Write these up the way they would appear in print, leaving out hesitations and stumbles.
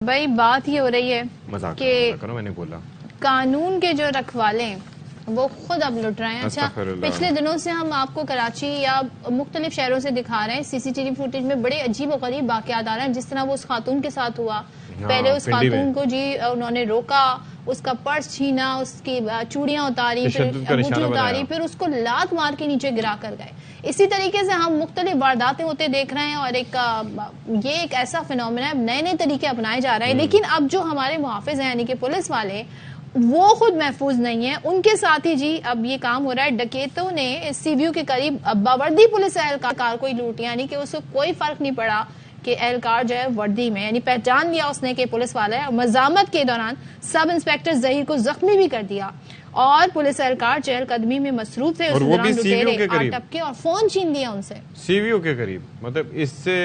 भाई बात ये हो रही है कि मैंने बोला कानून के जो रखवाले हैं वो खुद अब लुट रहे हैं। अच्छा, पिछले दिनों से हम आपको कराची या मुख्तलिफ शहरों से दिखा रहे हैं, सीसीटीवी फुटेज में बड़े अजीब और गरीब वाकयात आ रहे हैं। जिस तरह वो उस खातून के साथ हुआ, पहले उस खातून को जी उन्होंने रोका, उसका पर्स छीना, उसकी चूड़ियां उतारी, फिर अंगूठी उतारी, फिर उसको लात मार के नीचे गिरा कर गए। इसी तरीके से हम मुख्तलिफ वारदातें होते देख रहे हैं और ये एक ऐसा फिनोमेना है, नए नए तरीके अपनाए जा रहे हैं। लेकिन अब जो हमारे मुहाफिज हैं यानी कि पुलिस वाले, वो खुद महफूज नहीं है, उनके साथ ही जी अब ये काम हो रहा है। डकैतों ने सीवीयू के करीब बावर्दी पुलिस एहलकार को ही लूट, यानी कि उसको कोई फर्क नहीं पड़ा कि एहलकार जो है वर्दी में, यानी पहचान लिया उसने कि पुलिस वाला है। मजामत के दौरान सब इंस्पेक्टर जहीर को जख्मी भी कर दिया और पुलिस एहलकार चहलकदमी में मसरूफ थे। उस दौरान लुटेरे टपके और फोन छीन लिया उनसे सीवीयू के करीब। मतलब इससे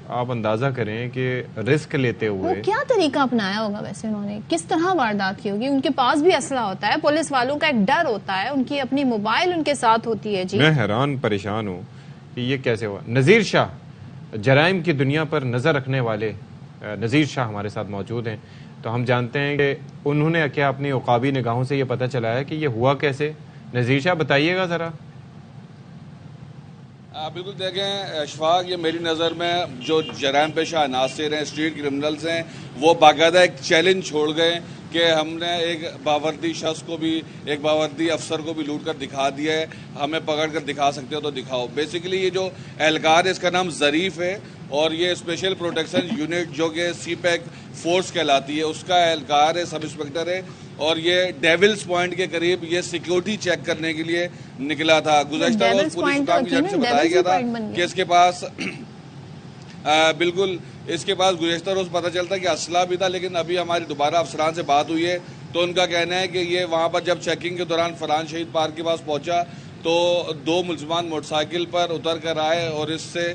आप अंदाजा करें कि रिस्क लेते हुए वो क्या तरीका अपनाया होगा, वैसे उन्होंने किस तरह वारदात की होगी। उनके पास भी असला होता है, पुलिस वालों का एक डर होता है, उनकी अपनी मोबाइल उनके साथ होती है। जी मैं हैरान परेशान हूँ कि ये कैसे हुआ। नज़ीर शाह, जराइम की दुनिया पर नज़र रखने वाले नज़ीर शाह हमारे साथ मौजूद हैं। तो हम जानते हैं कि उन्होंने क्या अपनी उकाबी निगाहों से ये पता चला है कि ये हुआ कैसे। नज़ीर शाह बताइएगा ज़रा। बिल्कुल देखें अशफाक, ये मेरी नज़र में जो जराइम पेशा अनासिर हैं, स्ट्रीट क्रिमिनल्स हैं, वो बाकायदा एक चैलेंज छोड़ गए कि हमने एक बावर्दी शख्स को भी, एक बावर्दी अफसर को भी लूट कर दिखा दिया है, हमें पकड़ कर दिखा सकते हो तो दिखाओ। बेसिकली ये जो एहलकार है इसका नाम ज़रीफ है और ये स्पेशल प्रोटेक्शन यूनिट जो कि सीपैक फोर्स कहलाती है उसका एहलकार है, सब इंस्पेक्टर है। और ये डेविल्स पॉइंट के करीब ये सिक्योरिटी चेक करने के लिए निकला था। गुज़श्ता रोज़ पुलिस विभाग की जानब से बताया गया था कि इसके पास बिल्कुल इसके पास गुज़श्ता रोज़ पता चलता कि असला भी था। लेकिन अभी हमारी दोबारा अफसरान से बात हुई है तो उनका कहना है कि ये वहाँ पर जब चेकिंग के दौरान फरहान शहीद पार्क के पास पहुँचा तो दो मुलजमान मोटरसाइकिल पर उतर कर आए और इससे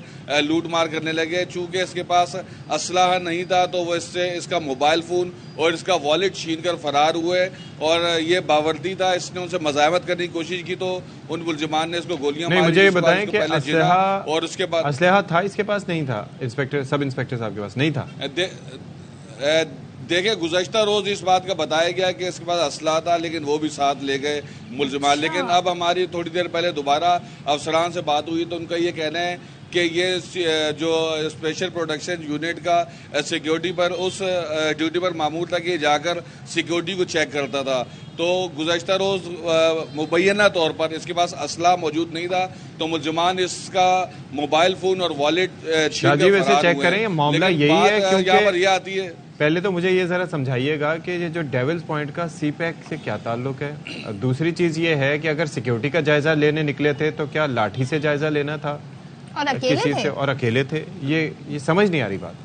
लूट मार करने लगे। चूँकि इसके पास असलाह नहीं था तो वो इससे इसका मोबाइल फ़ोन और इसका वॉलेट छीन कर फरार हुए और ये बावर्दी था, इसने उनसे मज़ाहमत करने की कोशिश की तो उन मुलजमान ने इसको गोलियां मारी। मुझे ये बताएं कि असलहा और उसके बाद असलहा था इसके पास नहीं था, इंस्पेक्टर सब इंस्पेक्टर साहब के पास नहीं था। देखिए गुज़श्ता रोज़ इस बात का बताया गया कि इसके पास असला था लेकिन वो भी साथ ले गए मुलजमान। लेकिन अब हमारी थोड़ी देर पहले दोबारा अफसरान से बात हुई तो उनका ये कहना है कि ये जो स्पेशल प्रोटेक्शन यूनिट का सिक्योरिटी पर उस ड्यूटी पर मामूर था कि जाकर सिक्योरिटी को चेक करता था। तो गुज़श्ता रोज़ मुबैना तौर पर इसके पास असला मौजूद नहीं था तो मुलजमान इसका मोबाइल फ़ोन और वॉलेट वैसे चेक करें। मामला यही है क्योंकि यहाँ पर यह आती है। पहले तो मुझे ये ज़रा समझाइएगा कि ये जो डेविल्स पॉइंट का सीपैक से क्या ताल्लुक है। दूसरी चीज़ ये है कि अगर सिक्योरिटी का जायज़ा लेने निकले थे तो क्या लाठी से जायज़ा लेना था और अकेले थे? और अकेले थे? ये समझ नहीं आ रही बात।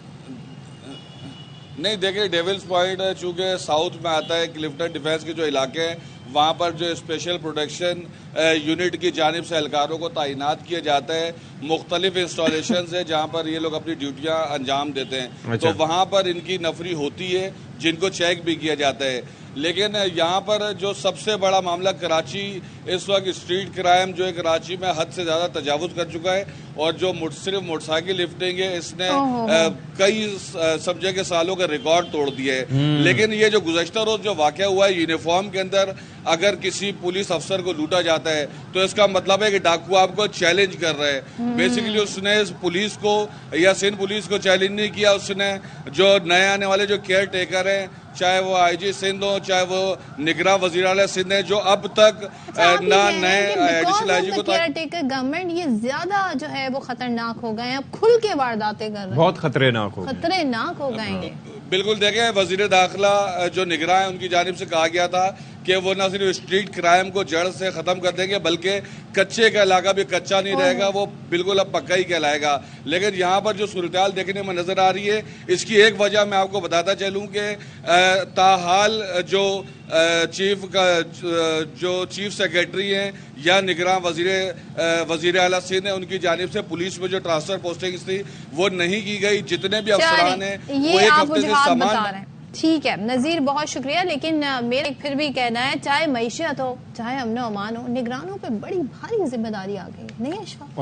नहीं देखिए, डेविल्स पॉइंट चूँकि साउथ में आता है, क्लिफ्टन डिफेंस के जो इलाके हैं वहाँ पर जो स्पेशल प्रोटेक्शन यूनिट की जानिब से एहलकारों को तैनात किया जाता है। मुख्तलिफ इंस्टॉलेशन है जहाँ पर ये लोग अपनी ड्यूटियाँ अंजाम देते हैं। अच्छा। तो वहाँ पर इनकी नफरी होती है जिनको चेक भी किया जाता है। लेकिन यहाँ पर जो सबसे बड़ा मामला कराची इस वक्त स्ट्रीट क्राइम जो है कराची में हद से ज़्यादा तजावुज़ कर चुका है और जो सिर्फ मोटरसाइकिल लिफ्टिंग है इसने कई समझे के सालों का रिकॉर्ड तोड़ दिया है। लेकिन ये जो गुज़श्ता रोज़ जो वाक़या हुआ है, यूनिफॉर्म के अंदर अगर किसी पुलिस अफसर को लूटा जाता है तो इसका मतलब है कि डाकू आपको चैलेंज कर रहे हैं। बेसिकली उसने पुलिस को या सिंध पुलिस को चैलेंज नहीं किया, उसने जो नए आने वाले जो केयर टेकर हैं, चाहे वो आईजी सिंध हो चाहे वो निगरान वज़ीर आला सिंध है, जो अब तक ना नए एडिशनल आईजी को केयर टेकर गवर्नमेंट ये ज्यादा जो है वो खतरनाक हो गए हैं, अब खुल के वारदातें कर रहे हैं, बहुत खतरनाक हो गए हैं। बिल्कुल देखें, वज़ीर दाखिला जो निगरान है उनकी जानिब से कहा गया था कि वो न सिर्फ स्ट्रीट क्राइम को जड़ से ख़त्म कर देंगे बल्कि कच्चे का इलाका भी कच्चा नहीं रहेगा, वो बिल्कुल अब पक्का ही कहलाएगा। लेकिन यहाँ पर जो सूरत-ए-हाल देखने में नज़र आ रही है, इसकी एक वजह मैं आपको बताता चलूँ कि ताहाल जो चीफ सेक्रेटरी हैं या निगरान वज़ीर आला सिंध है, उनकी जानिब से पुलिस में जो ट्रांसफर पोस्टिंग थी वो नहीं की गई। जितने भी अफसरान हैं वो एक हफ्ते से सामान। ठीक है नज़ीर, बहुत शुक्रिया। लेकिन मेरा फिर भी कहना है, चाहे मईशत हो चाहे अमन अमान हो, निगरानों पे बड़ी भारी जिम्मेदारी आ गई नहीं अशफाक।